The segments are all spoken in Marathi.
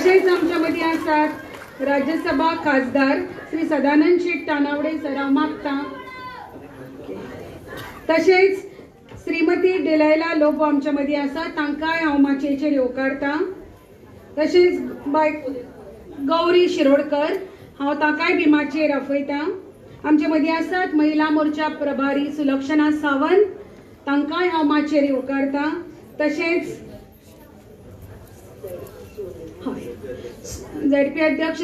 तसेच आमच्यामध्ये आसात राज्यसभा खासदार श्री सदानंद शेट तानावडे सराव मागता। तसेच श्रीमती डिलायला लोबो आमच्यामध्ये आसा, तांकांय हांव माचयेचेर येवकारता। तसेच बाय गौरी शिरोडकर, हांव तांकांय बी माचयेर आपयता। आमचे मदीं आसात महिला मोर्चा प्रभारी सुलक्षणा सावंत, तांकांय हांव माचयेर येवकारता। तसेच झेडपी अध्यक्ष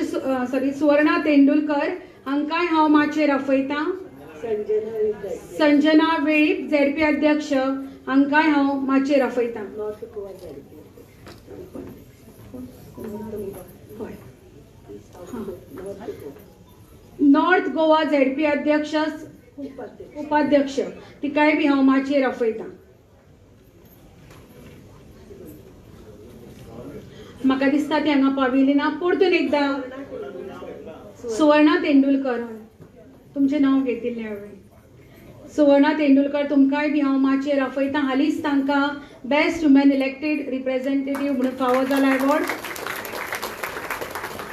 सुवर्णा तेंडुलकर, हांकांय हांव माचयेर आपयता। संजना वेळीप झेडपी अध्यक्ष, हांकांय हांव माचयेर आपयता। नॉर्थ गोवा झेडपी अध्यक्ष उपाध्यक्ष, तिकाय बी हांव माचयेर आपयता। म्हाका दिसता ती हांगा पाविल्ली ना। परतून एकदा सुवर्णा तेंडुलकर, तुमचें नांव घेतिल्लें हांवें। सुवर्णा तेंडुलकर, तुमकांय बी हांव माचयेर आपयता। हालींच तांकां बेस्ट वुमन इलेक्टेड रिप्रेझेंटेटिव्ह म्हणून फावो जाला एवॉर्ड।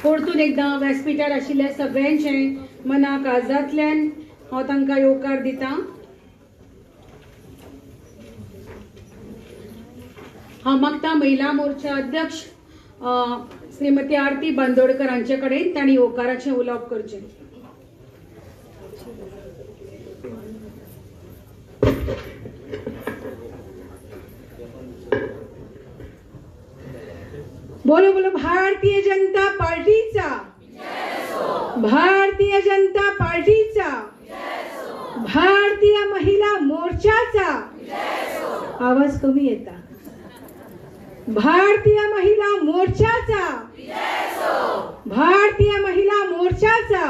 परतून एकदा व्यासपीठार आशिल्ल्या सगळ्यांचे मना काळजांतल्यान हांव तांकां येवकार दितां। हांव मागता महिला मोर्चा अध्यक्ष श्रीमती आरती बांदोडकर हांचे कडेन तांणी येवकाराचें उलोवप करचें। बोलो बोलो भारतीय जनता पार्टीचा, भारतीय जनता पार्टीचा, भारतीय महिला मोर्चाचा। आवाज कमी येता। भारतीय महिला मोर्चाचा, भारतीय महिला मोर्चाचा।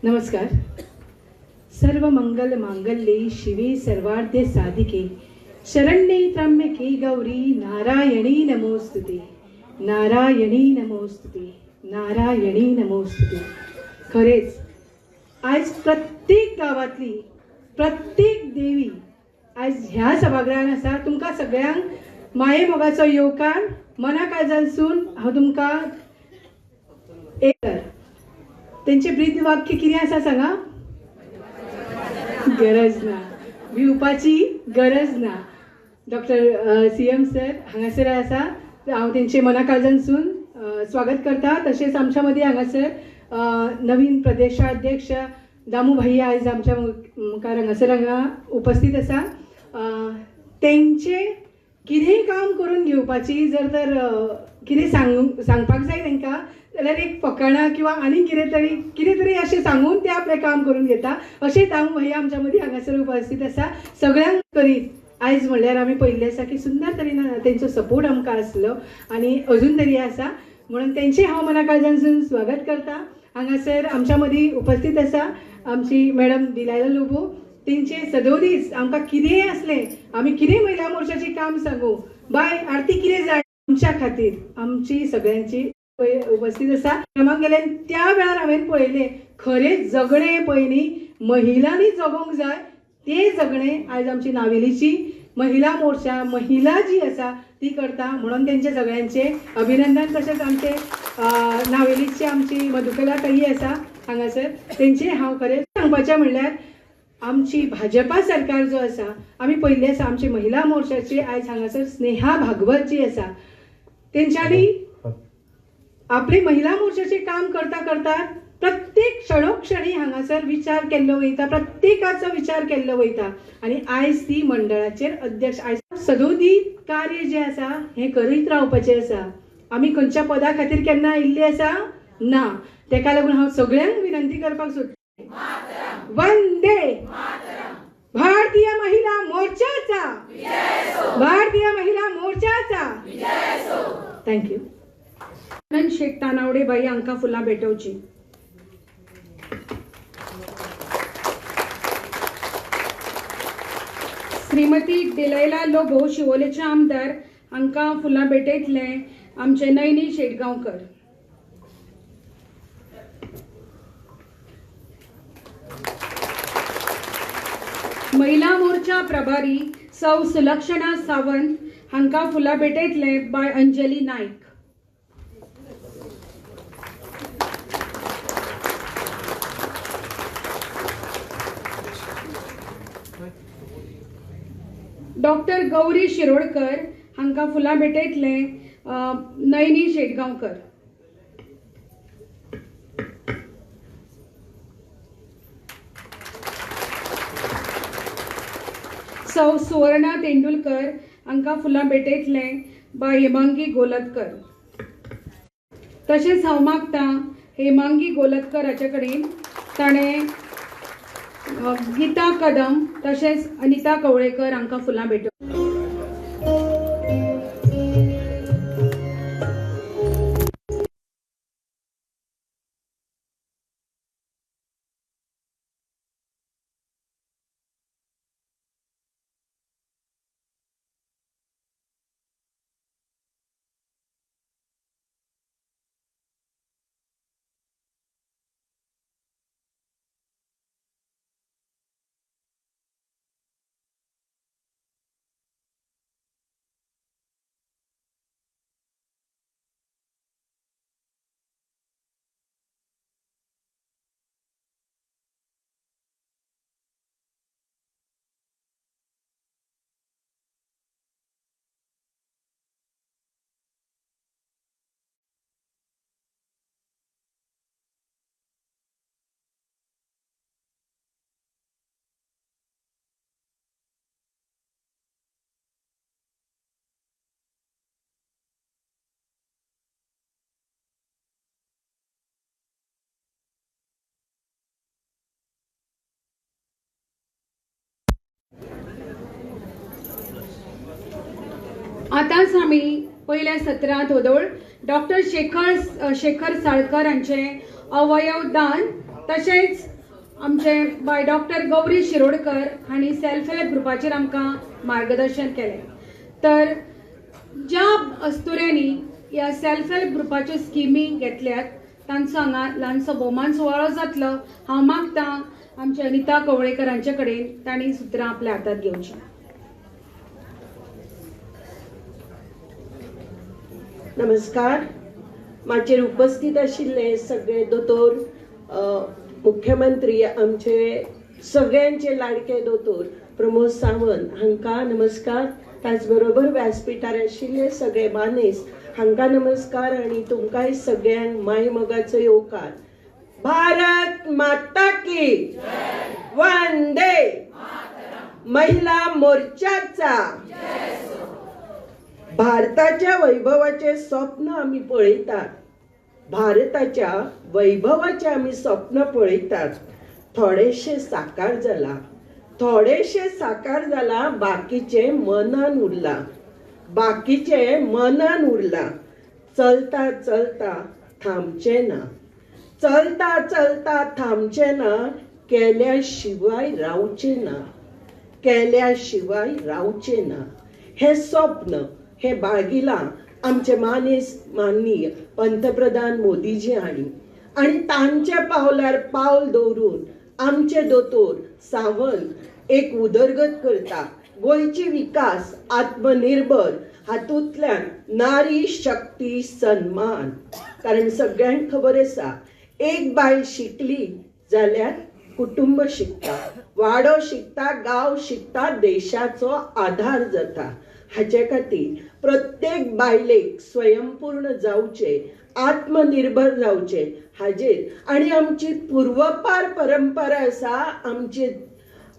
नमस्कार। सर्व मंगल मांगल्ये शिवे सर्वार्थ साधिके शरण्ये त्र्यंबके गौरी नारायणी नमोस्तुते, नारायणी नमोस्तुते, नारायणी नमोस्तुते। खरेच आज प्रत्येक गावातली प्रत्येक देवी आज ह्या सभागृहान आसा। तुमकां सगळ्यांक माये मोगाचो येवकार मना काळजांतसून हांव तुमकां एक तेंचे ब्रीद वाक्य कितें आसा सांगा। गरज ना, भिवपाची गरज ना। डॉक्टर CM सर हांगासर आसा, हांव तेंचे मना काळजांतसून स्वागत करता। तशेंच आमच्या मदीं हांगासर नवीन प्रदेशाध्यक्ष दामू भैया आयज आमच्या मुखार हांगा उपस्थित आसा। तेंचे कितेंय काम करून घेवपाची जर तर कितें सांगपाक जाय तांकां जाल्यार एक फकाणां किंवा आनी कितें तरी अशें सांगून ते आपलें काम करून घेता। अशें दामू भैया आमच्या मदीं हांगासर उपस्थित आसा। सगळ्यांक करीत आयज म्हणल्यार आमी पयल्ले आसा की सुंदर तरेन तेंचो सपोर्ट आमकां आसलो आनी अजून तरी आसा, म्हणून तेंचें हांव मना काळजांतसून स्वागत करता। हांगासर आमच्या मदीं उपस्थित आसा आमची मॅडम डिलायला लोबो। तेंचे सदोदीस आमकां कितेंय आसलें आमी कितेंय महिला मोर्चाचें काम सांगू, बाय आरती कितें जाय आमच्या खातीर आमची सगळ्यांची उपस्थित आसा। कामाक गेल्यान त्या वेळार हांवें पळयलें खरें जगणें पयलीं महिलांनी जगोंक जाय ते जगणें आयज आमची नावेलीची महिला मोर्चा महिला जी आसा ती करता, म्हणून तेंचे सगळ्यांचे अभिनंदन। तशेंच आमचे नावेलीची आमची मधुकला ताई आसा हांगासर, तेंचे हांव खरें सांगपाचें म्हणल्यार आमची भाजपा सरकार जो आसा आमी पयल्ले आसा आमची महिला मोर्चाची आयज हांगासर स्नेहा भागवत जी आसा तेंच्यांनी आपले महिला मोर्चाचे काम करता करता प्रत्येक क्षणोक्षणी हांगासर विचार केल्लो वयता, प्रत्येकाचो विचार केल्लो वयता आनी आयज ती मंडळाचेर अध्यक्ष आयज सदोदी कार्य जे आसा हे करीत रावपाचें आसा। आमी खंयच्या पदा खातीर केन्ना आयिल्ले आसा ना, तेका लागून हांव सगळ्यांक विनंती करपाक सोदतां, वंदे भारतीय महिला मोर्चाचा, भारतीय महिला मोर्चाचा। थँक्यू। सदानंद शेट तानावडे बाई हांकां फुलां भेटोवची। श्रीमती डिलायला लोबो शिवोलेचे आमदार हांकां फुलां भेटयतले आमचे नयनी शेटगांवकर। महिला मोर्चा प्रभारी सौ सुलक्षणा सावंत हांकां फुलां भेटयतले बाय अंजली नाईक. डॉक्टर गौरी शिरोडकर हांकां फुलां भेटयतले नयनी शेटगांवकर. सौ सुवर्णा तेंडुलकर हांकां फुलां भेटयतले बाय हेमांगी गोलतकर. तशेंच हांव मागतां हेमांगी गोलतकर हाचे कडेन ताणें गीता कदम तशेंच अनिता कवळेकर हांकां फुलां भेटोवंक. आतांच आमी पयल्या सत्रांत वदोळ डॉक्टर शेखर साळकर हांचे अवयव दान तशेंच आमचे बाय डॉक्टर गौरी शिरोडकर हांणी सेल्फ हेल्प ग्रुपाचेर आमकां मार्गदर्शन केलें. तर ज्या अस्तुऱ्यांनी ह्या सेल्फ हेल्प ग्रुपाच्यो स्किमी घेतल्यात तांचो हांगा ल्हानसो भोवमान सुवाळो जातलो. हांव मागतां आमचे अनिता कवळेकर हांचे कडेन तांणी सुत्रां आपल्या हातांत घेवची. नमस्कार. माचेर उपस्थित आशिल्ले सगळे दोतोर, मुख्यमंत्री आमचे सगळ्यांचे लाडके दोतोर प्रमोद सावंत हांकां नमस्कार. त्याच बरोबर व्यासपीठार आशिल्ले सगळे मानेस हांकां नमस्कार आनी तुमकांय सगळ्यांक माय मोगाचो येवकार. भारत माता की वंदे. महिला मोर्चाचा भारताच्या वैभवाचे स्वप्न आम्ही पळयतात. भारताच्या वैभवाचे आम्ही स्वप्न पळयतात. थोडेशे साकार जाला, थोडेशे साकार जाला, बाकीचे मनान उरला, बाकीचे मनान उरला. चलता चलता थांबचे ना, चलता चलता थांबचे ना, केल्या शिवाय रावचे ना, केल्या शिवाय रावचे ना. हे स्वप्न हे बाळगिला आमचे माननीय पंतप्रधान मोदीजी आणि तांच्या पावलार पावल दवरून आमचे दोतोर सावंत एक उदरगत करता. गोंयची विकास आत्मनिर्भर हातूंतल्यान नारी शक्ती सन्मान. कारण सगळ्यांक खबर आसा एक बायल शिकली जाल्यार कुटुंब शिकता, वाडो शिकता, गांव शिकता, देशाचो आधार जाता. हाचे खातीर प्रत्येक बायलेक स्वयंपूर्ण जावचे, आत्मनिर्भर जावचे हाजेर आनी आमची पूर्वपार परंपरा आसा. आमची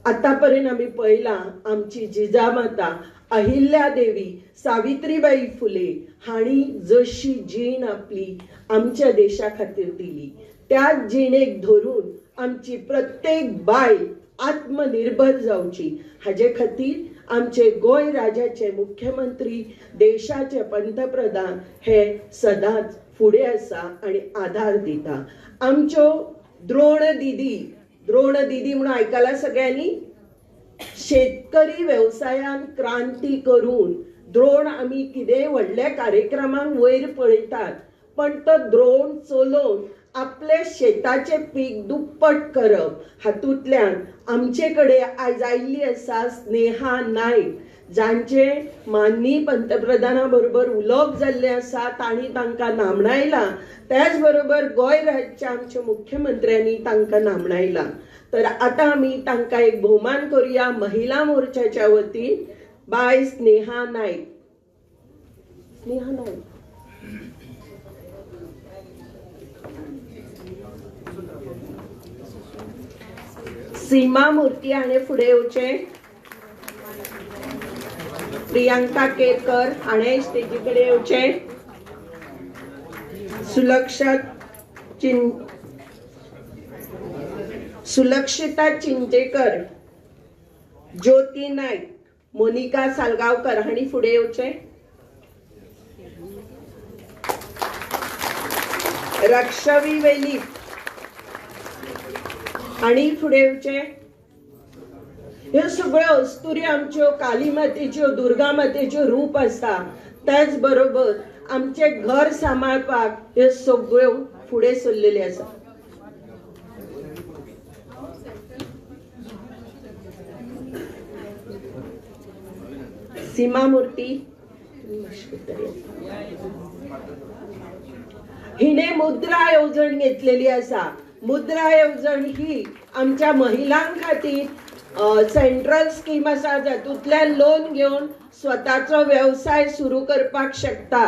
आतापर्यंत आमी पळयलां आमची जिजामाता अहिल्या देवी सावित्रीबाई फुले हांणी जशी जीण आपली आमच्या देशा खातीर दिली त्याच जिणेक धरून आमची प्रत्येक बायल आत्मनिर्भर जावची. हाजे खातीर आमचे गोंय राज्याचे मुख्यमंत्री देशाचे पंतप्रधान हे सदांच फुडें आसा आणि आधार दिता. आमच्यो द्रोण दिदी म्हणून आयकला सगळ्यांनी. शेतकरी व्यवसायान क्रांती करून द्रोण आमी कितें व्हडल्या कार्यक्रमांक वयर पळयतात, पण तो द्रोण चलोवन आपले शेताचे पीक दुप्पट करप. हातूंतल्यान आमचे कडेन आयज आयिल्ली आसा स्नेहा नायक. जांचे माननीय पंतप्रधाना बरोबर उलोवप जाल्ले आसा तांणी तांकां नामणायला, त्याच बरोबर गोंय राज्याच्या आमच्या मुख्यमंत्र्यांनी तांकां नामणायला. तर आता आमी तांकां एक भोवमान करूया महिला मोर्चाच्या वतीन. बाय स्नेहा नाईक. स्नेहा नाईक. सीमा मूर्ती हाणे फुडें येवचे. प्रियांका केरकर हाणे स्टेजी कडेन येवचे. सुलक्षिता चिंचेकर, ज्योती नाईक, मोनिका सालगावकर हाणी फुडें येवचे. रक्षवी वेलीप हाणी फुडें येवचे. ह्यो सगळ्यो अस्तुरी आमच्यो काली मातेच्यो, दुर्गा मातेच्यो रूप आसा. त्याच बरोबर आमचे घर सांबाळपाक ह्यो सगळ्यो फुडें सरलेल्यो आसा. सीमा मूर्ती हिने मुद्रा येवजण घेतलेली आसा. मुद्रा येवजण ही आमच्या महिलां खातीर सेंट्रल स्कीम आसा, जातूंतल्यान लोन घेवन स्वताचो व्यवसाय सुरू करपाक शकता.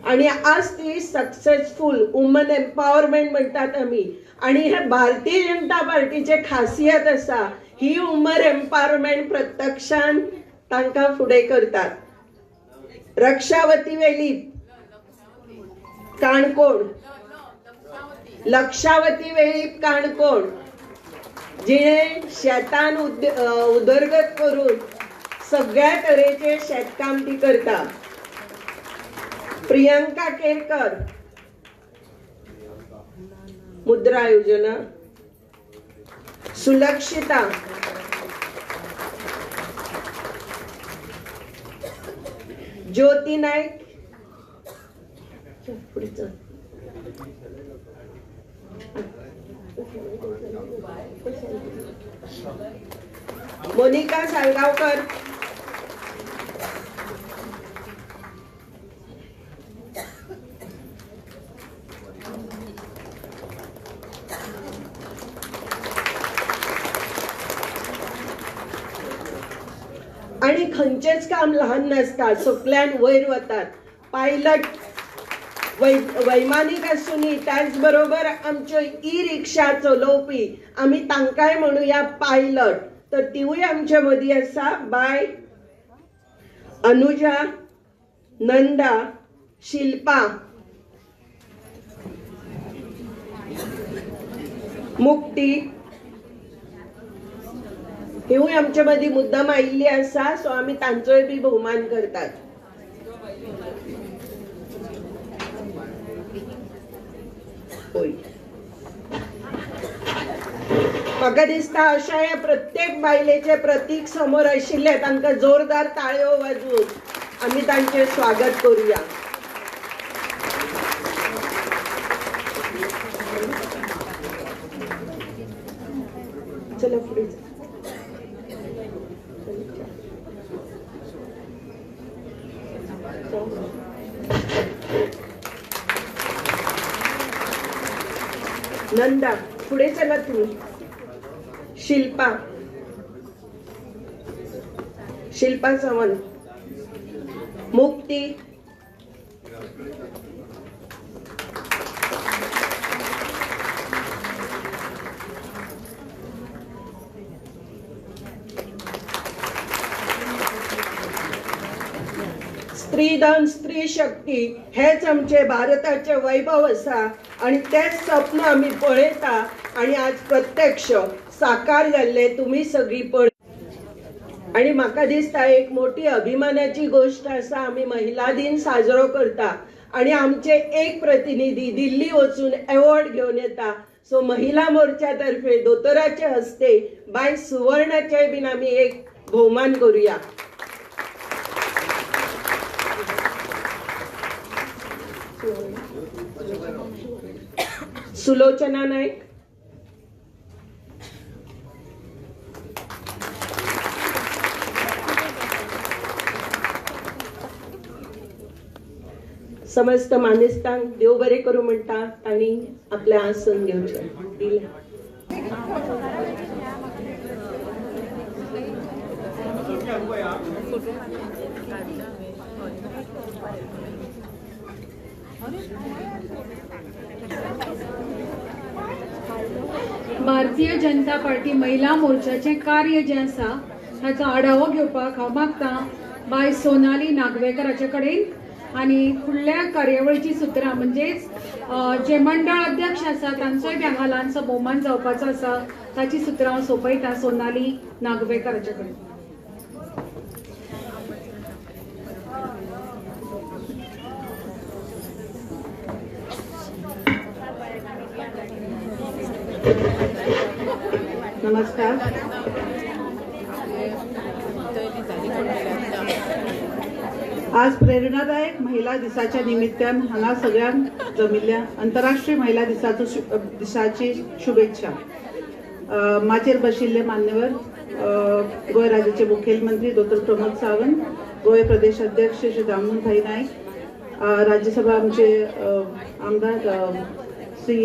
आणि आज ती सक्सेसफुल वुमन एम्पावरमेंट म्हणटात आमी. आणि हे भारतीय जनता पार्टीचे खासियत आसा. ही वुमन एम्पावरमेंट प्रत्यक्षान तांकां फुडें करतात. रक्षावती वेलीप काणकोण, लक्षावती वेळीप काणकोण, जिणे शेतान उदरगत करून सगळ्या तरेचे शेतकाम ती करता. प्रियांका केरकर, मुद्रा योजना. सुलक्षिता, ज्योती नाईक, मोनिका सालगावकर, आणि खंयचेच काम लहान नसता, सगळ्यान वयर वतात. पायलट वैमानिक आसूनी, त्याच बरोबर आमच्यो ई रिक्षा चलोवपी आमी तांकांय म्हणुया पायलट. तर तिवूय आमच्या मदीं आसा. बाय अनुजा, नंदा, शिल्पा, मुक्ती हेवूय आमच्या मदीं मुद्दाम आयिल्ली आसा. सो आमी तांचोय बी भोवमान करतात. म्हाका दिसता अशा या प्रत्येक बायलेचे प्रतीक समोर आशिल्ले, तांकां जोरदार ताळयो वाजवून आमी तांचे स्वागत करूया. चला पुढे. नंदा पुढे चला तुम्ही. शिल्पा, शिल्पा सावंत, मुक्ती, स्त्रीधन स्त्री शक्ती हेच आमचे भारताचे वैभव आसा. आणि तेच स्वप्न आम्ही पळयता आणि आज प्रत्यक्ष साकार जाल्ले तुम्ही सगळी पळय. आणि म्हाका दिसता एक मोठी अभिमानाची गोष्ट आसा, आम्ही महिला दिन साजरो करता आणि आमचे एक प्रतिनिधी दिल्ली वचून अवॉर्ड घेऊन येता. सो महिला मोर्चा तर्फे दोतोराचे हस्ते बाय सुवर्णाचे बीन आम्ही एक भोवमान करूया. सुलोचना नाईक, समस्त मानेस्तांक देव बरें करूं म्हणटात आनी आपलें आसन घेवचें. भारतीय जनता पार्टी महिला मोर्चाचे कार्य जे आसा हाचो आढावो घेवपाक हांव मागतां बाय सोनाली नागवेकराचे कडेन आनी फुडल्या कार्यावळीची सुत्रां म्हणजेच जे मंडळ अध्यक्ष आसा तांचोय बी हांगा ल्हानसो भोवमान जावपाचो आसा ताची सुत्रां हांव सोंपयतां सोनाली नागवेकराचे कडेन. नमस्कार. आज प्रेरणादायक महिला दिसाच्या निमित्तान हांगा सगळ्यांक जमिल्ल्या आंतरराष्ट्रीय महिला दिसाची शुभेच्छा. माचेर बशिल्ले मान्यवर गोंय राज्याचे मुखेलमंत्री डॉक्टर प्रमोद सावंत, गोंय प्रदेश अध्यक्ष श्री दामोदर नाईक, राज्यसभा आमचे आमदार श्री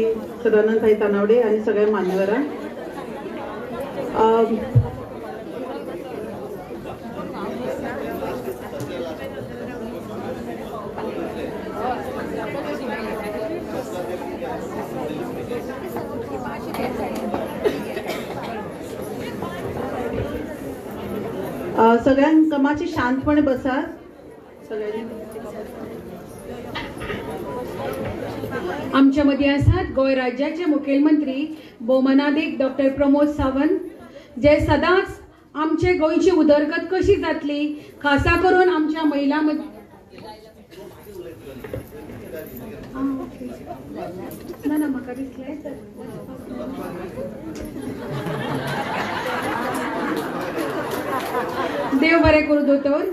सदानंद तानावडे आणि सगळ्या मान्यवरां. सगळ्यांक मातशी शांतपणे बसा. सगळ्यांनी आमच्या मदीं आसात गोंय राज्याचे मुखेलमंत्री भौमानाधिक डॉक्टर प्रमोद सावंत, जे सदांच आमचे गोंयची उदरगत कशी जातली खासा करून आमच्या महिला ना म्हाका दिसलें देव बरें करूं दोतोर.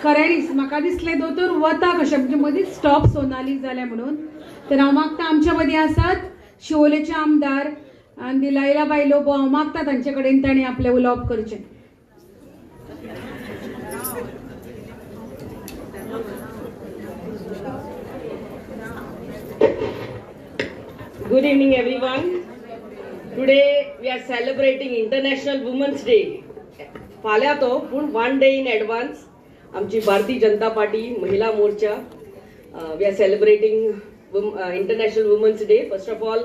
खऱ्यांनीच म्हाका दिसलें दोतोर वता कशें म्हणजे मदींच स्टॉप सोनाली जालें म्हणून. तर हांव मागता आमच्या मदीं आसात शिवोलेचे आमदार आनी लायला बायलो हांव मागता तांचे कडेन तांणी आपलें उलोवप करचें. Good evening everyone. Today we are celebrating International Women's Day. फाल्यां तो पूण 1 day in advance आमची भारतीय जनता पार्टी महिला मोर्चा we are celebrating International Women's Day. First of all,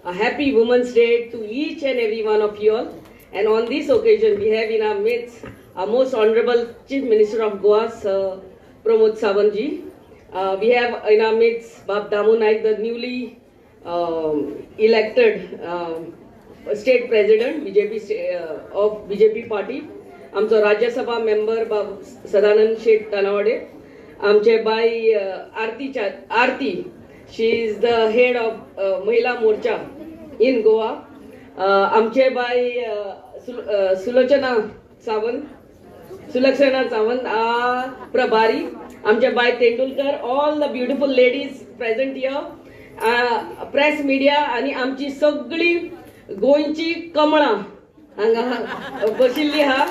a happy Women's Day to each and every one of you all. And on this occasion we have in our midst our most honorable Chief Minister of Goa, Pramod Sawant ji. We have in our midst Bab Damu Naik, the newly elected state president of BJP party. आमचो राज्यसभा मेंबर सदानंद शेठ तानावडे, आमचे बाई आरती, शी इज द हेड ऑफ महिला मोर्चा इन गोवा. आमचे बाई सुलोचना सावंत प्रभारी, आमचे बाई Tendulkar, all the beautiful ladies present here, press media आणि आमची सगळी गोंयची कमळां हांगा बशिल्ली आहा.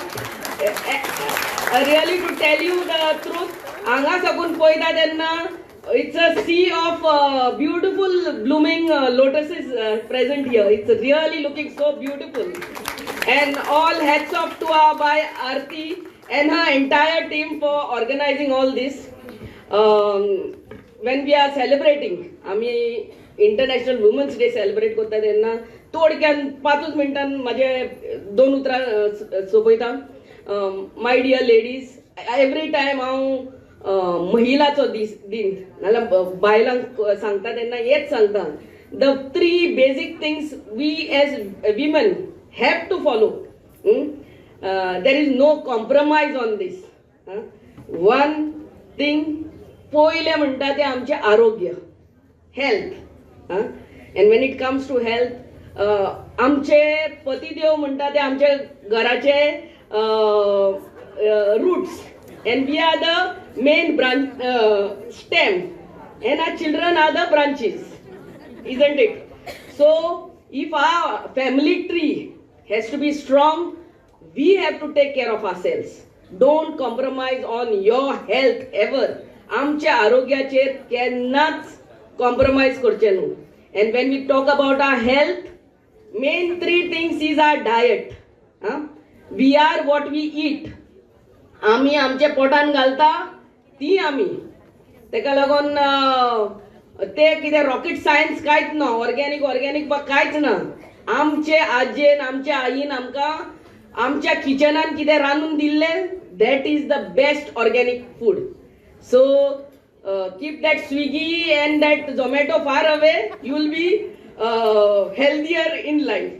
Really to tell you the truth, हांगा साकून पळयता तेन्ना it's a sea of beautiful blooming lotuses present here. It's really looking so beautiful. And all hats off to our by Aarti and her entire team for organizing all this. When we are celebrating, आम्ही इंटरनॅशनल वुमन्स डे सेलिब्रेट करता तेन्ना थोडक्यान 5 मिनटान माझे 2 उतरां सोंपयता. My dear ladies, every time हांव महिलाचो दिन नाल्यार बायलांक सांगता तेन्ना हेच सांगता, the 3 basic things we as women have to follow. There is no compromise on this. One thing, पहिले म्हणटा ते आमचे आरोग्य, health. And when it comes to health, आमचे पतिदेव म्हणटा ते आमचे घराचे roots, and we are the main branch, stem, and our children are the branches, isn't it? So if our family tree has to be strong, we have to take care of ourselves. Don't compromise on your health ever. आमच्या आरोग्याचेर केन्नाच कॉम्प्रोमाइज करचे न्हू. And when we talk about our health, main 3 things is our diet. We are what we eat. आमी आमच्या पोटान घालता ती आमी. तेका लागून ते कितें रॉकेट सायन्स कांयच ना, ऑर्गॅनिक कांयच ना. आमचे आजेन आमच्या आईन आमकां आमच्या किचनान कितें रांदून दिल्लें, that is the best organic food. So keep that Swiggy and that Zomato far away. You will be healthier in life.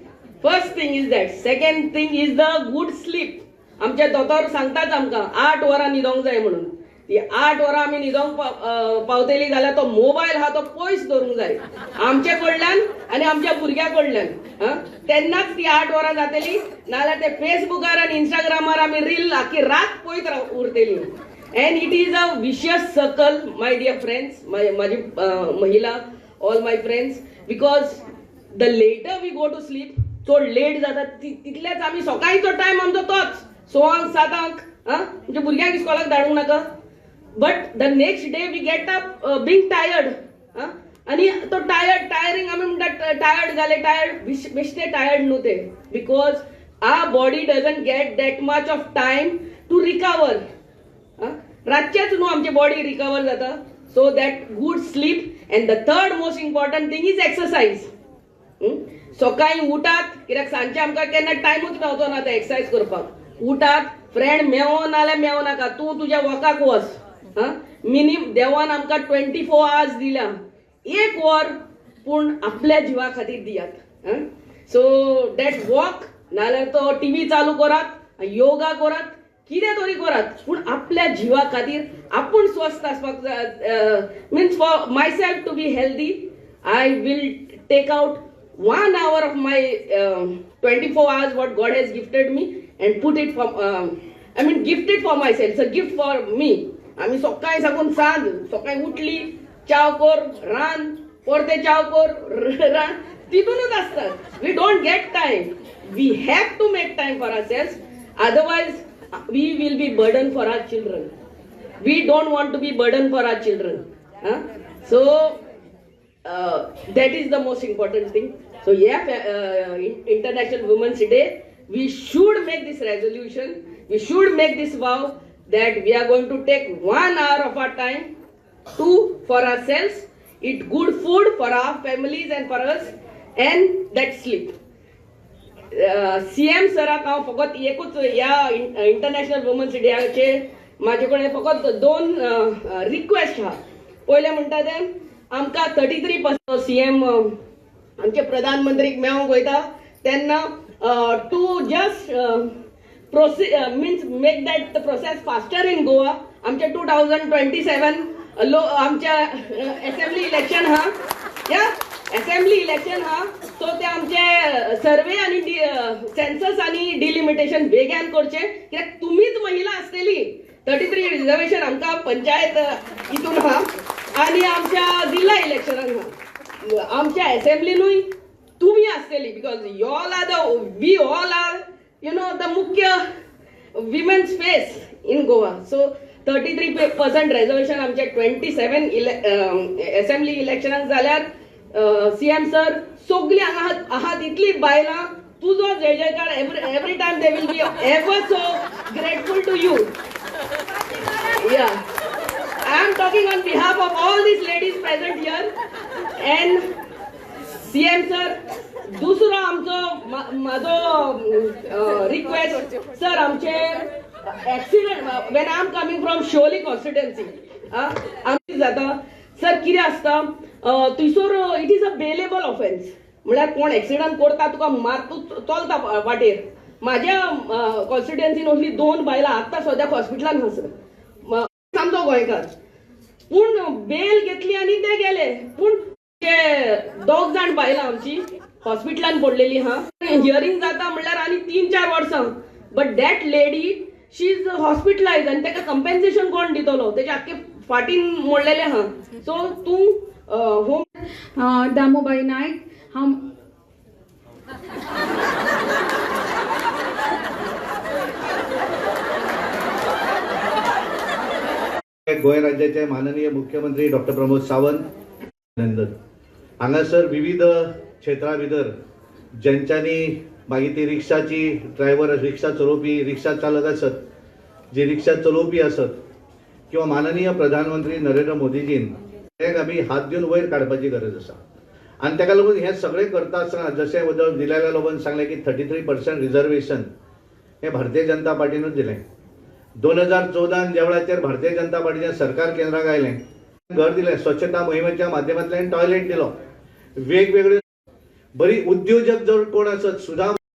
First thing is that. Second thing is the good sleep. आमचे दोतोर सांगतात आमकां 8 वरां न्हिदोंक जाय म्हणून. ती 8 वरां आमी न्हिदोंक पावतली जाल्यार तो मोबायल हा तो पयस दवरूंक जाय आमचे कडल्यान आनी आमच्या भुरग्यां कडल्यान. तेन्नाच ती 8 वरां जातली. नाल्यार ते फेसबुकार आनी इंस्टाग्रामार आमी रील आखी रात पळयत उरतली. And it is a vicious circle, my dear friends, माझी महिला, all my friends. Because the later we go to sleep, चड लेट जाता तितलेच आमी सकाळीचो टायम आमचो तोच 6 7 म्हणजे भुरग्यांक इस्कॉलाक धाडूंक नाका. But the next day we get up being tired. आणि तो टायरिंग आमी म्हणटा टायर्ड जाले, बेश्टे टायर्ड न्हू ते. Because our body doesn't get that much of time to recover. रातचेच न्हू आमची बॉडी रिकवर जाता. So that good sleep. And the third most important thing is exercise. सकाळी उठात, कित्याक सांजचे आमकां केन्ना टायमूच मेळचो ना ते एक्सरसाइज करपाक. उठात, फ्रेंड मेवो नाल्यार मेवो नाका, तूं तुज्या वॉकाक वच. देवान आमकां 24 hours दिल्या, 1 वर पूण आपल्या जिवा खातीर दियात. सो दॅट वॉक, नाल्यार तो टीव्ही चालू करात, योगा करात, कितें तरी करात, पूण आपल्या जिवा खातीर आपूण स्वस्थ आसपाक जाय. Means for myself to be healthy, I will take out 1 hour of my 24 hours what God has gifted me and put it for gift it for myself. It's a gift for me. आम्ही सकाळी साकून सांज, सकाळी उठली, चाव कर, रान, परते चाव कर, रान, तितूनच असतात. We don't get time. We have to make time for ourselves. Otherwise we will be burden for our children. We don't want to be burden for our children. So that is the most important thing. So yeah, International Women's Day, we should make this resolution, we should make this vow that we are going to take 1 hour of our time for ourselves, eat good food for our families and for us, and that sleep. CM सराक हांव फकत एकूच ह्या इंटरनॅशनल वुमन्स डेचे म्हाजे कडेन फकत 2 रिक्वेस्ट आहा. पयलें म्हणटा तें आमकां 33% CM आमचे प्रधानमंत्रीक मेळोंक वयता तेन्ना to just means make that the process faster in Goa. आमचे 2027 आमच्या असेंब्ली इलेक्शन हा, या असेंब्ली इलेक्शन हा. सो ते आमचे सर्वे आनी सेन्सस आनी डिलिमिटेशन बेग्यान करचे, कित्याक तुमीच महिला आसतली. 33 रिजर्वेशन आमकां पंचायत हितून हा आनी आमच्या जिल्हा इलेक्शनाक हा. आमच्या असेंब्लीनूय तुम्ही आसतली, because you all are we all are the मुख्य women's face in Goa. So 33% reservation आमचे 27 असेंब्ली इलेक्शनाक जाल्यार CM सर सगळी हांगा आहात इतली बायलां, तुजो जय जयकार every time they will be ever so grateful to you. Yeah, I am talking on behalf of all these ladies present here. And CM sir, दुसरो आमचो माझो रिक्वेस्ट सर, आमचे accident when I am coming from शोली कॉन्स्टिट्युएन्सी आमची जाता सर, कितें आसता थंयसर it is a bailable offence. म्हळ्यार कोण एक्सिडंट करता तुका मारतू चलता वाटेर. म्हाज्या कॉन्स्टिट्युएन्सीन असली 2 बायलां आत्तां सद्याक हॉस्पिटलान आसा, आमचो गोंयकार. पूण बेल घेतली आनी ते गेले, पूण 2 जाण बायलां आमची हॉस्पिटलान पडलेली हा. हियरिंग जाता म्हणल्यार आनी 3-4 वर्सां. But that lady she is hospitalize आनी ताका कंपेन्सेशन कोण दितलो, तेजे आख्खे फाटीन मोडलेले हा. सो तूं होम दामूबाई नायक हांव गोंय राज्याचे माननीय मुख्यमंत्री डॉक्टर प्रमोद सावंत अभिनंदन. हांगासर विविध क्षेत्रा भितर ज्यांच्यांनी मागीर ती रिक्षाची ड्रायव्हर रिक्षा चलोवपी रिक्षा चालक आसत जे रिक्षा चलोवपी आसत किंवा माननीय प्रधानमंत्री नरेंद्र मोदीजीन एक आमी हात दिवन वयर काडपाची गरज आसा आनी ताका लागून हे सगळे करता आसतना जशें उदक दिलेल्या लोकांनी सांगलें की 33% रिजर्वेशन हे भारतीय जनता पार्टीनूच दिलें. 2014 ज्या वेळाचेर भारतीय जनता पार्टीचें सरकार केंद्राक आयलें घर दिलें स्वच्छता मोहिमेच्या माध्यमांतल्यान टॉयलेट दिलो वेगवेगळ्यो बरी उद्योजक जर कोण आसत सुधा